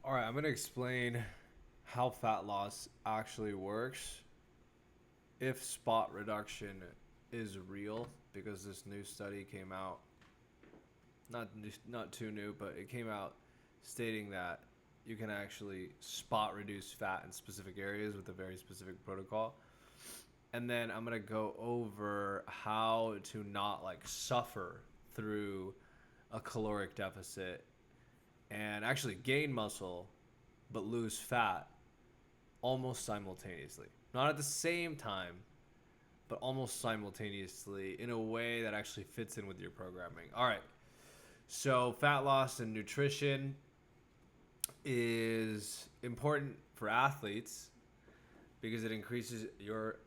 All right, I'm going to explain how fat loss actually works. If spot reduction is real, because this new study came out, not too new, but it came out stating that you can actually spot reduce fat in specific areas with a very specific protocol. And then I'm going to go over how to not like suffer through a caloric deficit and actually gain muscle but lose fat almost simultaneously. Not at the same time, but almost simultaneously in a way that actually fits in with your programming. All right. So, fat loss and nutrition is important for athletes because it increases your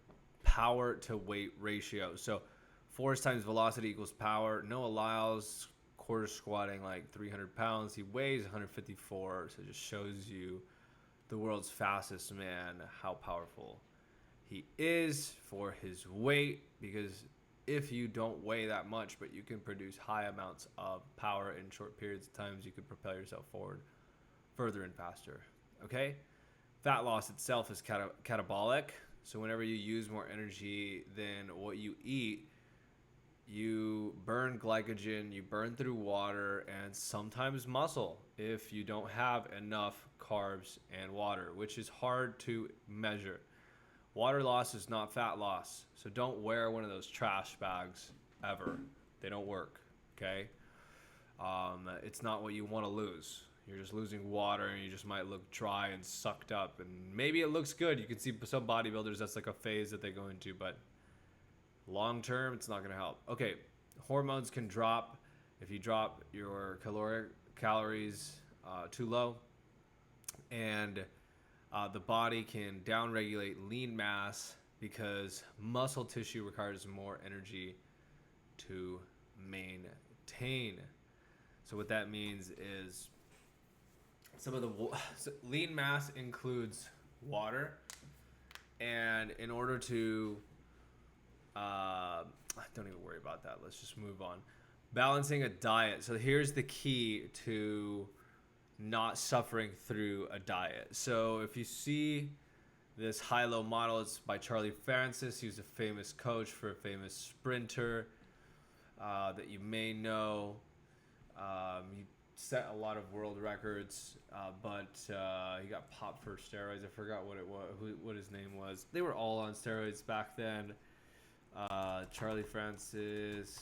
power to weight ratio. So, force times velocity equals power. Noah Lyles, quarter squatting like 300 pounds. He weighs 154. So, it just shows you the world's fastest man, how powerful he is for his weight. Because if you don't weigh that much, but you can produce high amounts of power in short periods of times, you can propel yourself forward further and faster. Okay? Fat loss itself is catabolic. So whenever you use more energy than what you eat, you burn glycogen, you burn through water, and sometimes muscle if you don't have enough carbs and water, which is hard to measure. Water loss is not fat loss. So don't wear one of those trash bags ever. They don't work. Okay? It's not what you want to lose. You're just losing water and you just might look dry and sucked up. And maybe it looks good. You can see some bodybuilders, that's like a phase that they go into, but long term, it's not going to help. Okay, hormones can drop if you drop your calories too low, and the body can downregulate lean mass because muscle tissue requires more energy to maintain. So what that means is some of the lean mass includes water, and in order to don't even worry about that. Let's just move on. Balancing a diet. So here's the key to not suffering through a diet. So if you see this high-low model, it's by Charlie Francis. He was a famous coach for a famous sprinter that you may know. He set a lot of world records, but he got popped for steroids. I forgot what it was, what his name was. They were all on steroids back then. Charlie Francis,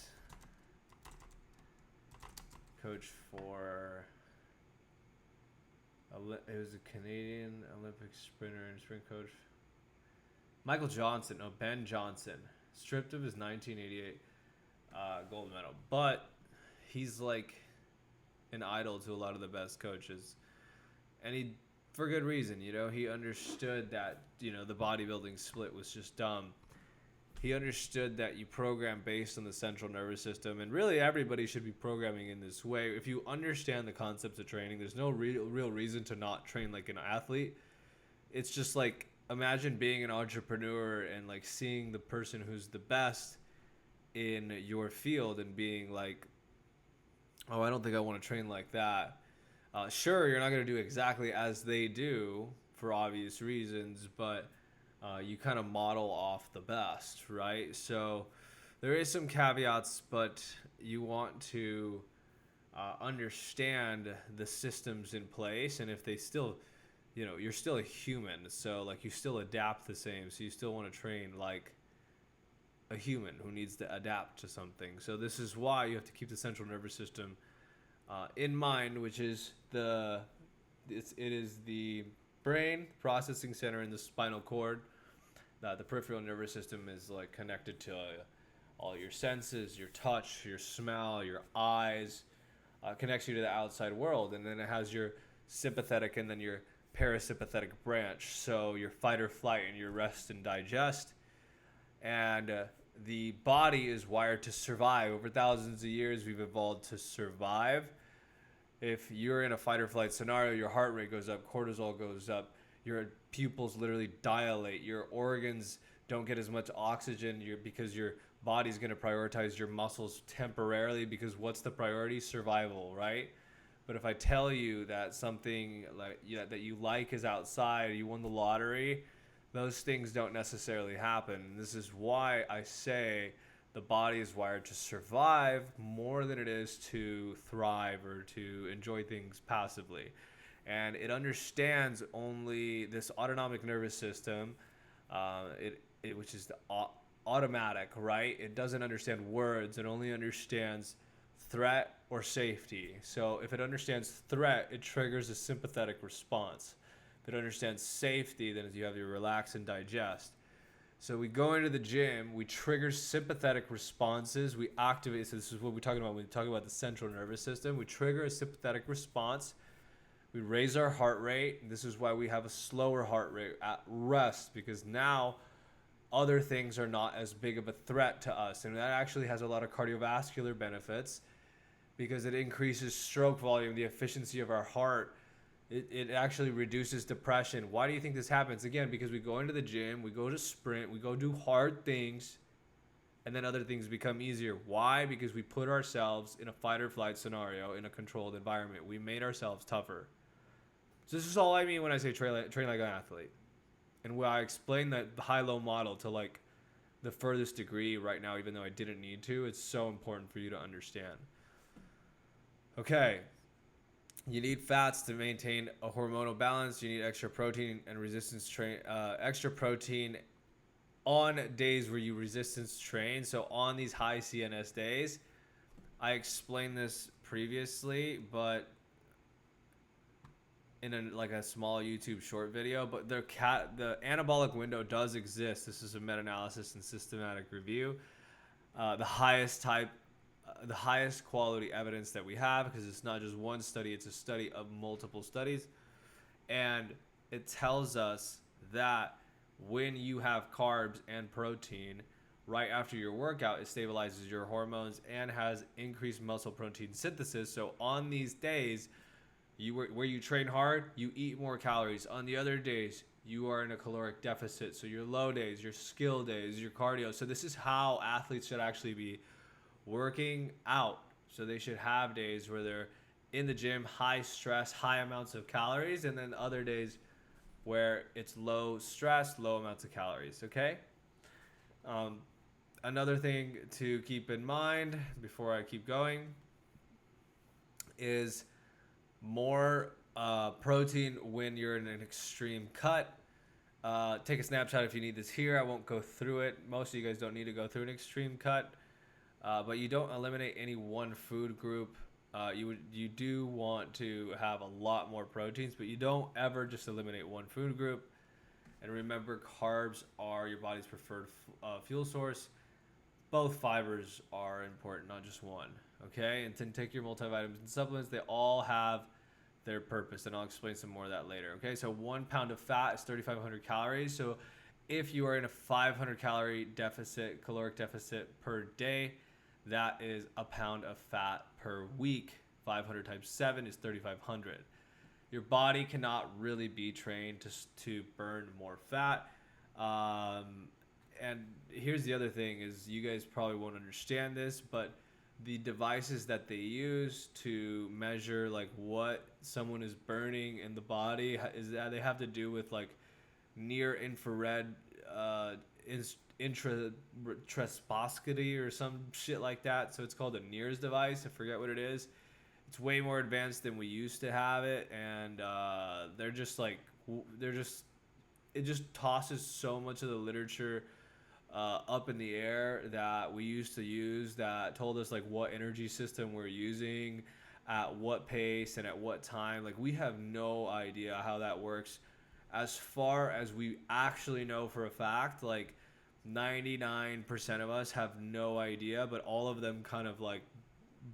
coach for it was a Canadian Olympic sprinter and sprint coach. Michael Johnson, no, Ben Johnson, stripped of his 1988 gold medal, but he's like an idol to a lot of the best coaches, and he, for good reason. He understood that the bodybuilding split was just dumb. He understood that you program based on the central nervous system, and really everybody should be programming in this way. If you understand the concepts of training, there's no real reason to not train like an athlete. It's just like, imagine being an entrepreneur and like seeing the person who's the best in your field and being like, oh, I don't think I want to train like that. Sure, you're not going to do exactly as they do for obvious reasons, but you kind of model off the best, right? So there is some caveats, but you want to understand the systems in place, and if they still, you're still a human, so like you still adapt the same, so you still want to train like a human who needs to adapt to something. So this is why you have to keep the central nervous system in mind, which is it is the brain processing center in the spinal cord. The peripheral nervous system is like connected to all your senses, your touch, your smell, your eyes, connects you to the outside world, and then it has your sympathetic and then your parasympathetic branch. So your fight or flight and your rest and digest, and the body is wired to survive. Over thousands of years, we've evolved to survive. If you're in a fight or flight scenario, your heart rate goes up, cortisol goes up, your pupils literally dilate, your organs don't get as much oxygen because your body's going to prioritize your muscles temporarily, because what's the priority? Survival, right? But if I tell you that something like that you like is outside, you won the lottery, those things don't necessarily happen. And this is why I say the body is wired to survive more than it is to thrive or to enjoy things passively. And it understands only this autonomic nervous system, which is the automatic, right? It doesn't understand words. It only understands threat or safety. So if it understands threat, it triggers a sympathetic response. If it understands safety, then you have your relax and digest. So we go into the gym, we trigger sympathetic responses, we activate. So this is what we're talking about when we talk about the central nervous system. We trigger a sympathetic response. We raise our heart rate. This is why we have a slower heart rate at rest, because now other things are not as big of a threat to us. And that actually has a lot of cardiovascular benefits because it increases stroke volume, the efficiency of our heart. It actually reduces depression. Why do you think this happens? Again, because we go into the gym, we go to sprint, we go do hard things, and then other things become easier. Why? Because we put ourselves in a fight or flight scenario in a controlled environment. We made ourselves tougher. So this is all I mean when I say train like an athlete. And when I explain that high-low model to like the furthest degree right now, even though I didn't need to, it's so important for you to understand. Okay. You need fats to maintain a hormonal balance. You need extra protein and extra protein on days where you resistance train. So on these high CNS days, I explained this previously, but in a small YouTube short video. But the anabolic window does exist. This is a meta-analysis and systematic review. The highest quality evidence that we have, because it's not just one study, it's a study of multiple studies. And it tells us that when you have carbs and protein right after your workout, it stabilizes your hormones and has increased muscle protein synthesis. So on these days where you train hard, you eat more calories. On the other days, you are in a caloric deficit. So your low days, your skill days, your cardio. So this is how athletes should actually be working out. So they should have days where they're in the gym, high stress, high amounts of calories, and then other days where it's low stress, low amounts of calories. Okay. Another thing to keep in mind before I keep going is more protein when you're in an extreme cut. Take a snapshot if you need this here. I won't go through it. Most of you guys don't need to go through an extreme cut. But you don't eliminate any one food group. You do want to have a lot more proteins, but you don't ever just eliminate one food group. And remember, carbs are your body's preferred fuel source. Both fibers are important, not just one. Okay, and then take your multivitamins and supplements. They all have their purpose, and I'll explain some more of that later. Okay, so 1 pound of fat is 3,500 calories. So if you are in a 500 calorie deficit, caloric deficit per day, that is a pound of fat per week. 500 times 7 is 3,500. Your body cannot really be trained to burn more fat. And here's the other thing is, you guys probably won't understand this, but the devices that they use to measure like what someone is burning in the body is that they have to do with like near infrared intraspascity or some shit like that. So it's called a NIRS device. I forget what it is. It's way more advanced than we used to have it, and it just tosses so much of the literature up in the air that we used to use, that told us like what energy system we're using at what pace and at what time. Like, we have no idea how that works. As far as we actually know for a fact, like 99% of us have no idea, but all of them kind of like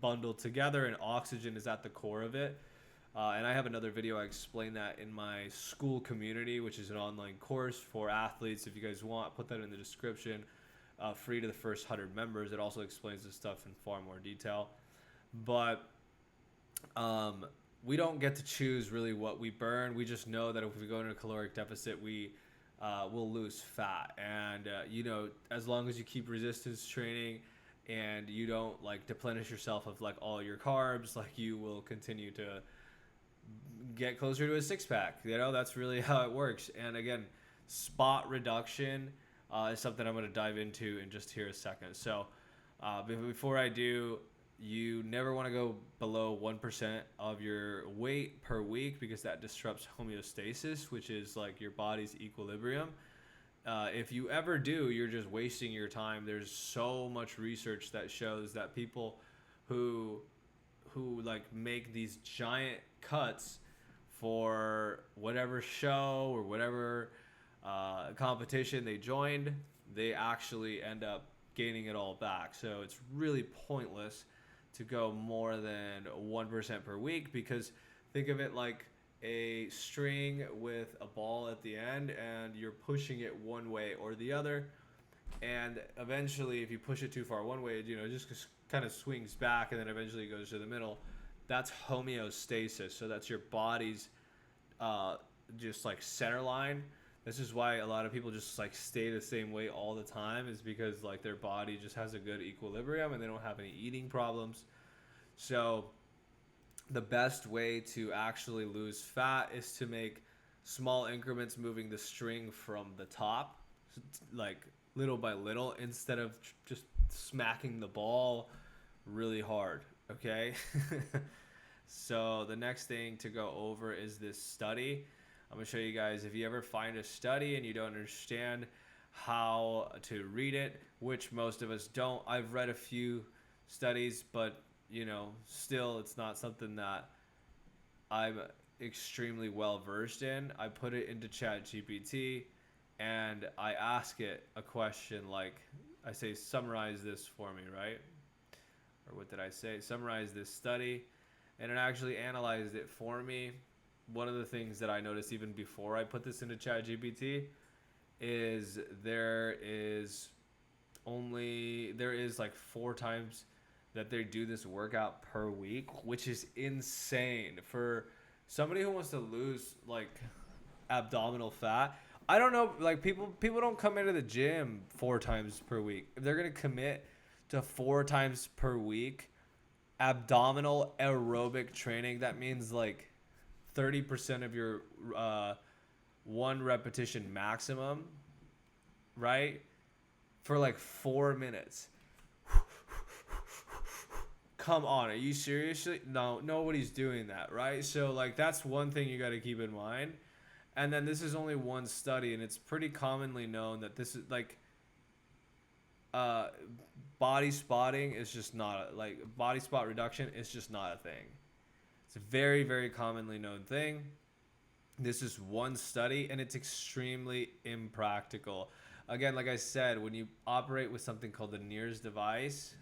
bundled together, and oxygen is at the core of it. And I have another video, I explain that in my school community, which is an online course for athletes. If you guys want, put that in the description. Free to the first 100 members. It also explains this stuff in far more detail. But we don't get to choose really what we burn. We just know that if we go into a caloric deficit, we will lose fat. And, as long as you keep resistance training and you don't like deplenish yourself of like all your carbs, like you will continue to get closer to a six pack. You know, that's really how it works. And again, spot reduction is something I'm going to dive into in just here a second. So before I do, you never want to go below 1% of your weight per week because that disrupts homeostasis, which is like your body's equilibrium. If you ever do, you're just wasting your time. There's so much research that shows that people who like make these giant cuts for whatever show or whatever competition they joined, they actually end up gaining it all back. So it's really pointless to go more than 1% per week, because think of it like a string with a ball at the end, and you're pushing it one way or the other, and eventually if you push it too far one way, you know, it just kind of swings back and then eventually goes to the middle. That's homeostasis. So that's your body's just like center line. This is why a lot of people just like stay the same weight all the time, is because like their body just has a good equilibrium and they don't have any eating problems. So the best way to actually lose fat is to make small increments, moving the string from the top, like little by little, instead of just smacking the ball really hard. Okay. So the next thing to go over is this study. I'm going to show you guys, if you ever find a study and you don't understand how to read it, which most of us don't. I've read a few studies, but you know, still it's not something that I'm extremely well versed in. I put it into ChatGPT and I ask it a question, like I say, summarize this for me, right? Or what did I say? Summarize this study. And it actually analyzed it for me. One of the things that I noticed even before I put this into ChatGPT is there is like 4 times that they do this workout per week, which is insane for somebody who wants to lose like abdominal fat. I don't know, like people don't come into the gym 4 times per week. If they're gonna commit to 4 times per week abdominal aerobic training, that means like 30% of your 1 repetition maximum, right? For like 4 minutes. Come on, are you seriously? No, nobody's doing that, right? So like that's one thing you got to keep in mind. And then this is only one study, and it's pretty commonly known that this is like body spotting is just not like body spot reduction is just not a thing. It's a very, very commonly known thing. This is one study, and it's extremely impractical. Again, like I said, when you operate with something called the NIRS device,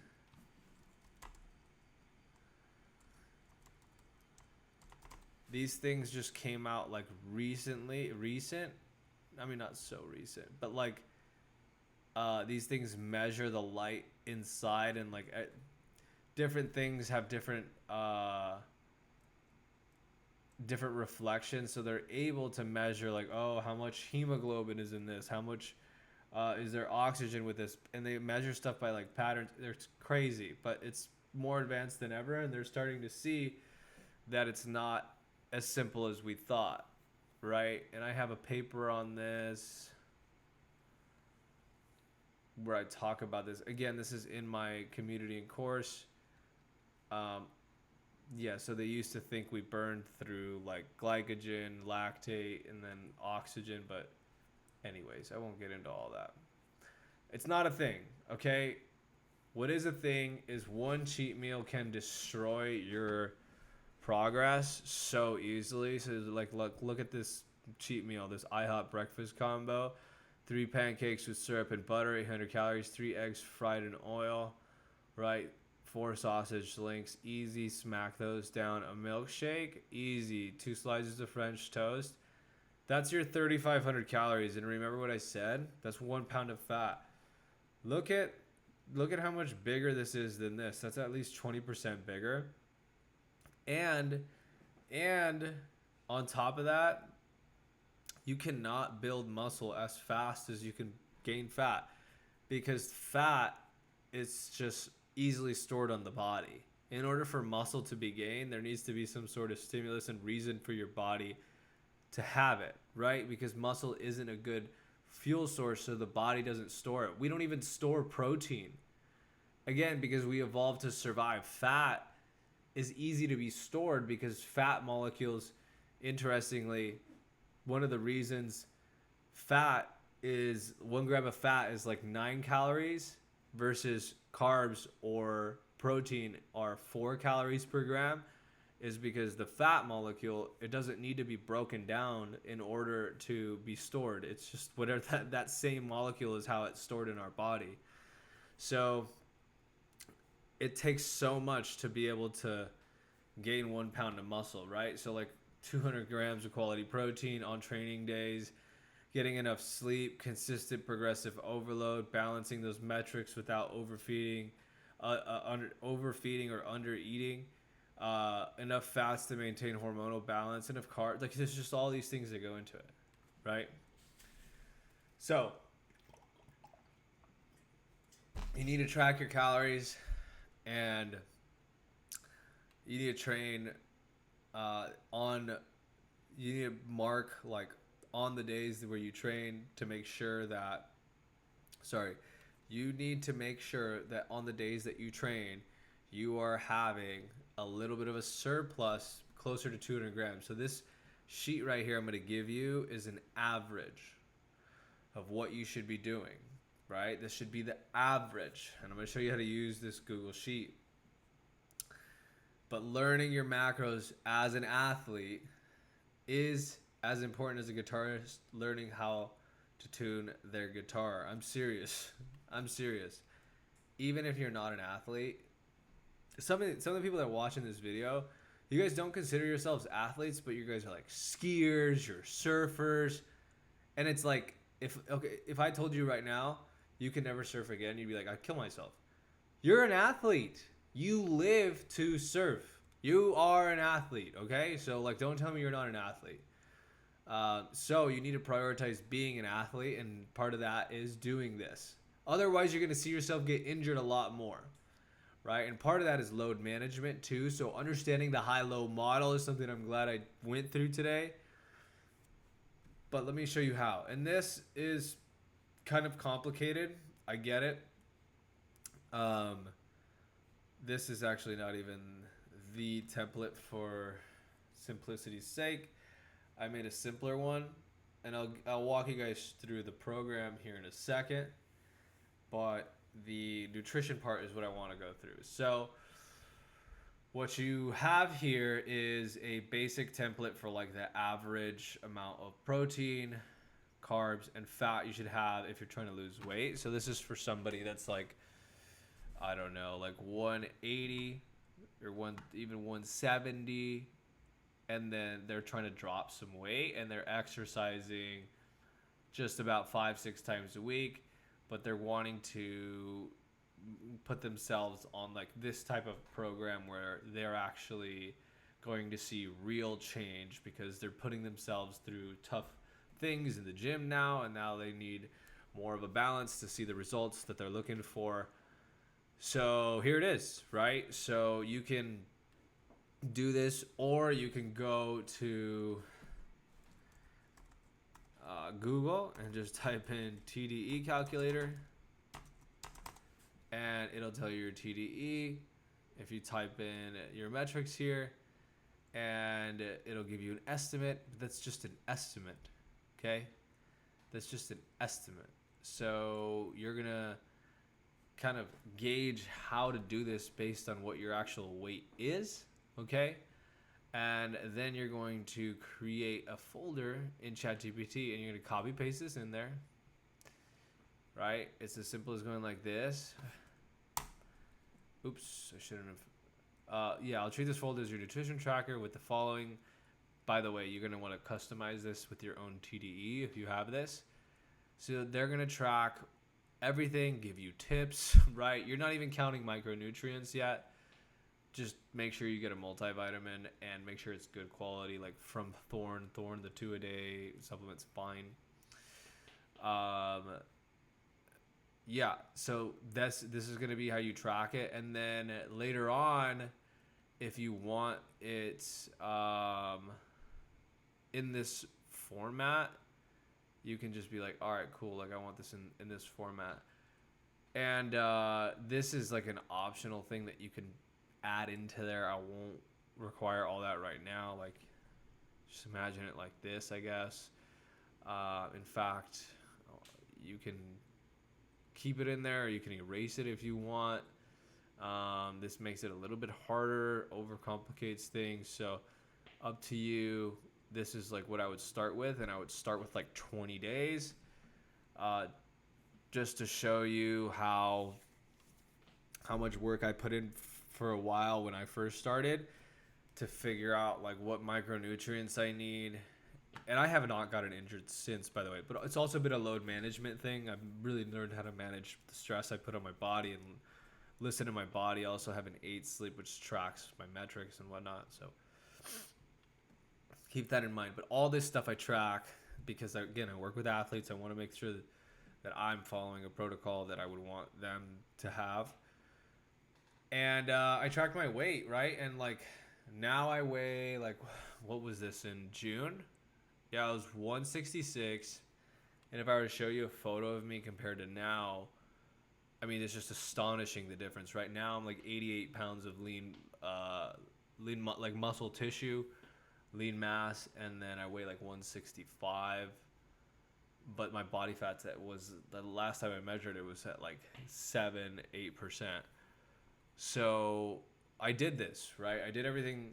these things just came out like recent. I mean, not so recent, but like these things measure the light inside, and like different things have different reflections, so they're able to measure like, oh, how much hemoglobin is in this, how much is there oxygen with this, and they measure stuff by like patterns. It's crazy, but it's more advanced than ever, and they're starting to see that it's not as simple as we thought, right? And I have a paper on this where I talk about this. Again, this is in my community and course. Yeah, so they used to think we burned through like glycogen, lactate, and then oxygen, but anyways, I won't get into all that. It's not a thing, okay? What is a thing is one cheat meal can destroy your progress so easily. So like look at this cheat meal, this IHOP breakfast combo: 3 pancakes with syrup and butter, 800 calories, 3 eggs fried in oil, right? 4 sausage links, easy, smack those down. A milkshake, easy. 2 slices of French toast. That's your 3,500 calories. And remember what I said? That's 1 pound of fat. Look at how much bigger this is than this. That's at least 20% bigger. And on top of that, you cannot build muscle as fast as you can gain fat, because fat is just easily stored on the body. In order for muscle to be gained, there needs to be some sort of stimulus and reason for your body to have it, right? Because muscle isn't a good fuel source, so the body doesn't store it. We don't even store protein. Again, because we evolved to survive. Fat is easy to be stored because fat molecules, interestingly, one of the reasons fat is 1 gram of fat is like 9 calories versus carbs or protein are 4 calories per gram is because the fat molecule, it doesn't need to be broken down in order to be stored. It's just whatever that same molecule is how it's stored in our body. So it takes so much to be able to gain 1 pound of muscle, right? So like 200 grams of quality protein on training days, getting enough sleep, consistent progressive overload, balancing those metrics without overfeeding or under eating, enough fats to maintain hormonal balance, enough carbs. Like there's just all these things that go into it, right? So you need to track your calories, and you need to train you need to mark like on the days where you train to make sure that you need to make sure that on the days that you train, you are having a little bit of a surplus closer to 200 grams. So this sheet right here I'm going to give you is an average of what you should be doing, right? This should be the average. And I'm going to show you how to use this Google Sheet. But learning your macros as an athlete is as important as a guitarist learning how to tune their guitar. I'm serious. Even if you're not an athlete, some of the people that are watching this video, you guys don't consider yourselves athletes, but you guys are like skiers, you're surfers. And it's like, if I told you right now, you can never surf again, you'd be like, I'd kill myself. You're an athlete. You live to surf. You are an athlete, okay? So like, don't tell me you're not an athlete. So you need to prioritize being an athlete, and part of that is doing this. Otherwise, you're going to see yourself get injured a lot more, right? And part of that is load management too. So understanding the high-low model is something I'm glad I went through today. But let me show you how. And this is kind of complicated. I get it. This is actually not even the template for simplicity's sake. I made a simpler one, and I'll walk you guys through the program here in a second. But the nutrition part is what I want to go through. So what you have here is a basic template for like the average amount of protein, carbs, and fat you should have if you're trying to lose weight. So this is for somebody that's like, I don't know, like 180 or even 170, and then they're trying to drop some weight, and they're exercising just about 5-6 times a week, but they're wanting to put themselves on like this type of program where they're actually going to see real change because they're putting themselves through tough things in the gym now, and now they need more of a balance to see the results that they're looking for. So here it is, right? So you can do this, or you can go to Google and just type in TDE calculator, and it'll tell you your TDE. If you type in your metrics here, and it'll give you an estimate, but that's just an estimate, okay? That's just an estimate. So you're gonna kind of gauge how to do this based on what your actual weight is, okay? And then you're going to create a folder in ChatGPT, and you're going to copy paste this in there, right? It's as simple as going like this. Oops, I shouldn't have. Yeah, I'll treat this folder as your nutrition tracker with the following. By the way, you're going to want to customize this with your own TDE if you have this. So they're going to track everything, give you tips, right? You're not even counting micronutrients yet. Just make sure you get a multivitamin, and make sure it's good quality, like from Thorne, the 2-a-day supplement's fine. yeah, so this is gonna be how you track it, and then later on, if you want it in this format, you can just be like, all right, cool, like I want this in this format. And this is like an optional thing that you can add into there. I won't require all that right now. Like, just imagine it like this, I guess. In fact, you can keep it in there, or you can erase it if you want. This makes it a little bit harder, overcomplicates things. So, up to you. This is like what I would start with, and I would start with like 20 days, uh, just to show you how much work I put in for a while when I first started to figure out like what micronutrients I need. And I have not gotten injured since, by the way, but it's also been a load management thing. I've really learned how to manage the stress I put on my body and listen to my body. I also have an 8 sleep, which tracks my metrics and whatnot. So keep that in mind. But all this stuff I track because, again, I work with athletes. I want to make sure that I'm following a protocol that I would want them to have. And I tracked my weight, right? And like now I weigh like, what was this in June? Yeah, I was 166. And if I were to show you a photo of me compared to now, I mean, it's just astonishing the difference. Right now, I'm like 88 pounds of like muscle tissue, lean mass, and then I weigh like 165. But my body fat's was the last time I measured it was at like 7-8%. So I did this, right? I did everything,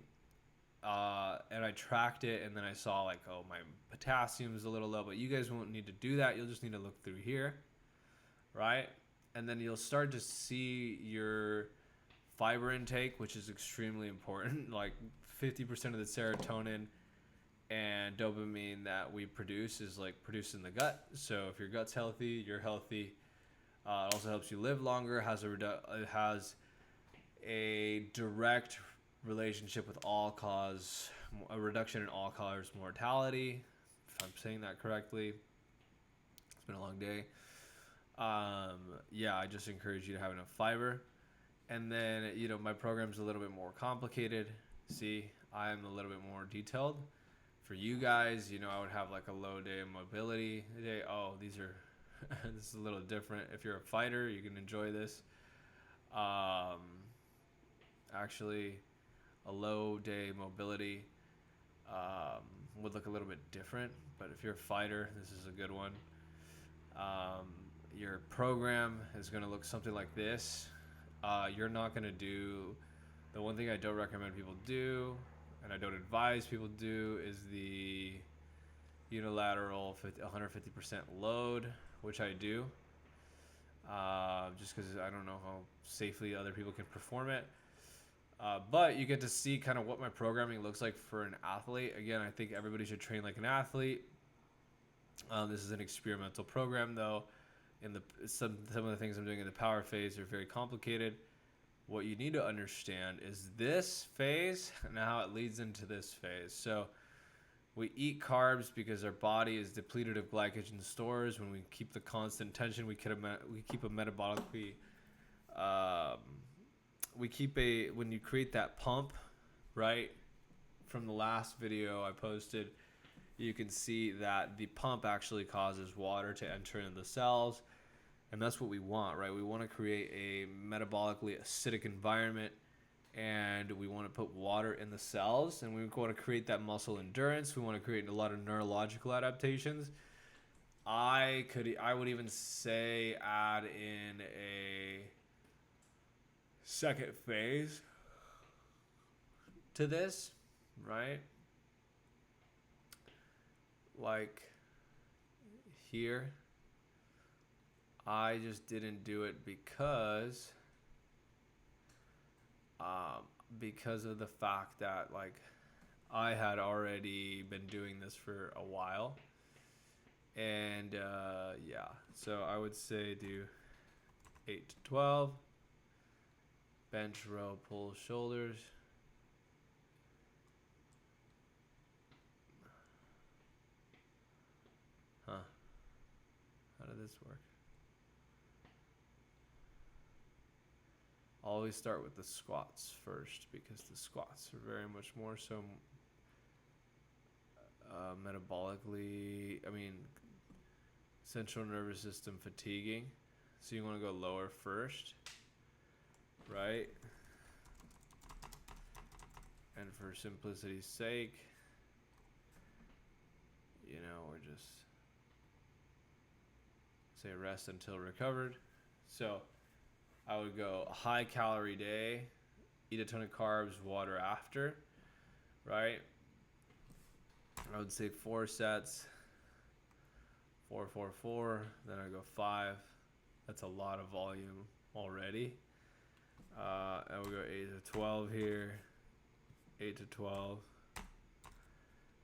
and I tracked it, and then I saw like, oh, my potassium is a little low, but you guys won't need to do that. You'll just need to look through here, right? And then you'll start to see your fiber intake, which is extremely important. Like 50% of the serotonin and dopamine that we produce is like produced in the gut. So if your gut's healthy, you're healthy. It also helps you live longer. It has a direct relationship with a reduction in all-cause mortality, if I'm saying that correctly. It's been a long day. Yeah, I just encourage you to have enough fiber. And then, my program's a little bit more complicated. See, I'm a little bit more detailed. For you guys, I would have like a low day of mobility day. Oh, this is a little different. If you're a fighter, you can enjoy this. Actually, a low day mobility would look a little bit different, but if you're a fighter, this is a good one. Your program is going to look something like this. You're not going to do the one thing I don't recommend people do, and I don't advise people do, is the unilateral 150% load, which I do, just because I don't know how safely other people can perform it. But you get to see kind of what my programming looks like for an athlete. Again, I think everybody should train like an athlete. This is an experimental program, though. Some of the things I'm doing in the power phase are very complicated. What you need to understand is this phase and how it leads into this phase. So we eat carbs because our body is depleted of glycogen stores. When we keep the constant tension, we keep a metabolically when you create that pump, right? From the last video I posted, you can see that the pump actually causes water to enter into the cells, and that's what we want, right? We want to create a metabolically acidic environment, and we want to put water in the cells, and we want to create that muscle endurance. We want to create a lot of neurological adaptations. I would even say add in a second phase to this, right? Like here, I just didn't do it because of the fact that like I had already been doing this for a while, and yeah, so I would say do 8 to 12 bench, row, pull, shoulders. How did this work? always start with the squats first because the squats are very much more so metabolically, central nervous system fatiguing. So you want to go lower first, right? And for simplicity's sake, we're just say rest until recovered. So I would go a high calorie day, eat a ton of carbs, water after, right? I would say 4 sets, 4, 4, 4. Then I go 5. That's a lot of volume already. I would go 8 to 12 here, 8 to 12.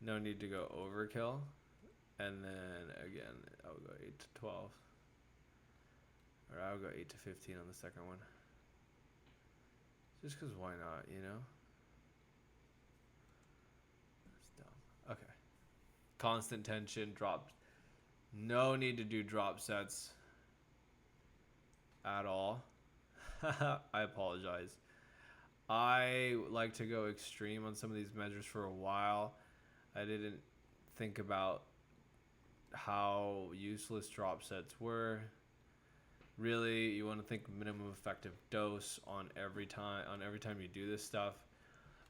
No need to go overkill. And then again, I would go 8 to 12. Or I would go 8 to 15 on the second one. Just because why not, That's dumb. Okay. Constant tension, drop. No need to do drop sets at all. I apologize. I like to go extreme on some of these measures for a while. I didn't think about how useless drop sets were. Really, you want to think minimum effective dose on every time you do this stuff.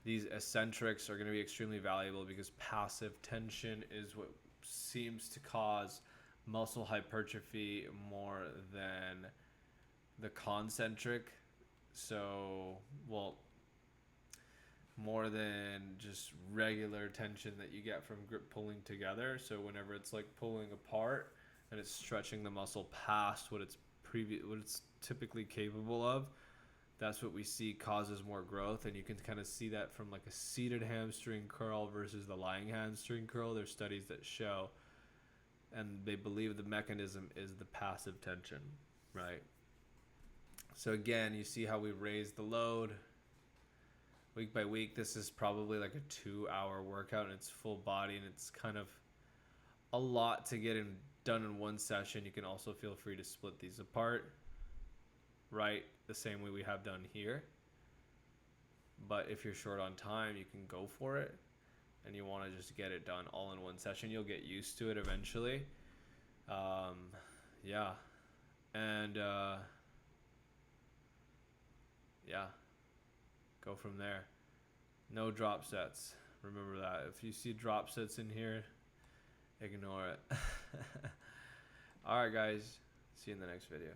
These eccentrics are going to be extremely valuable because passive tension is what seems to cause muscle hypertrophy more than the concentric. So, more than just regular tension that you get from grip pulling together. So whenever it's like pulling apart and it's stretching the muscle past what it's typically capable of, that's what we see causes more growth. And you can kind of see that from like a seated hamstring curl versus the lying hamstring curl. There's studies that show, and they believe the mechanism is the passive tension, right? So again, you see how we raise the load week by week. This is probably like a 2-hour workout and it's full body, and it's kind of a lot to get done in one session. You can also feel free to split these apart, right? The same way we have done here. But if you're short on time, you can go for it, and you want to just get it done all in one session. You'll get used to it eventually. Yeah. And go from there. No drop sets. Remember that. If you see drop sets in here, ignore it. All right, guys. See you in the next video.